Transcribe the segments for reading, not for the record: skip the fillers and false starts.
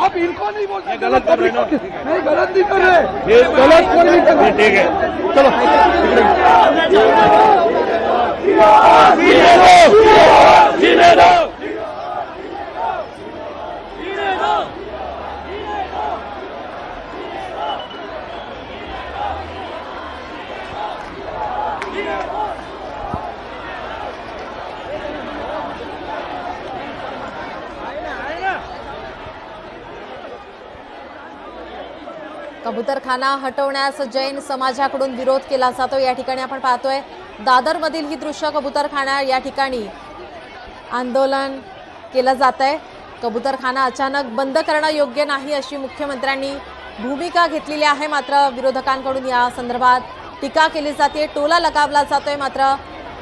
आप इनको नहीं बोल सकते। गलत कर रहे हैं ना। नहीं, गलत नहीं कर रहे, ये गलत कोई नहीं कर रहा। ठीक है, चलो जीने दो। कबूतरखाना हटवण्यास जैन समाजाकडून विरोध केला जातो। या ठिकाणी आपण पाहतोय दादर मधील ही दृश्य कबूतरखाना या ठिकाणी आंदोलन केलं जात आहे। कबूतरखाना अचानक बंद करणं योग्य नाही अशी मुख्यमंत्र्यांनी भूमिका घेतलेली आहे। मात्र विरोधकांकडून या संदर्भात टीका केली जाते, टोला लगावला जातोय। मात्र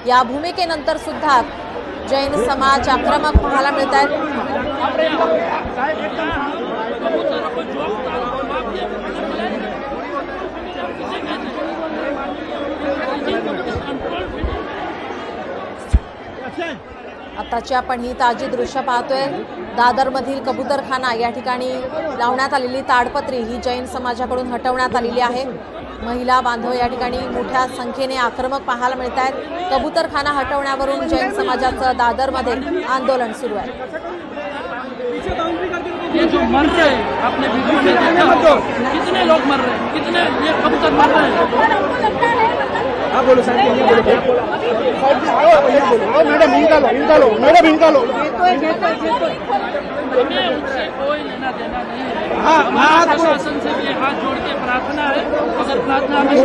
या भूमिकेनंतर सुद्धा जैन समाज आक्रमक पाहायला मिळत आहेत। आताची आपण ही ताजी दृश्य पाहतोय। दादर मधील कबूतरखाना या ठिकाणी लावण्यात आलेली ताडपत्री ही जैन समाजाकडून हटवण्यात आलेली आहे। महिला बांधव या ठिकाणी मोठ्या संख्येने आक्रमक पाहायला मिळत आहेत। कबूतरखाना हटवण्यावरून जैन समाजाचं दादरमध्ये आंदोलन सुरू आहे। ये जो मर रहे हैं, आपने वीडियो में देखा कितने लोग मर रहे हैं, कितने ये कबूतर मर रहे हैं। हाँ बोलो सर, मैडम निकालो, मैडम निकालो। हमें उनसे कोई लेना देना नहीं है। हाँ, हमारा प्रशासन से ये हाथ जोड़ के प्रार्थना है, अगर प्रार्थना में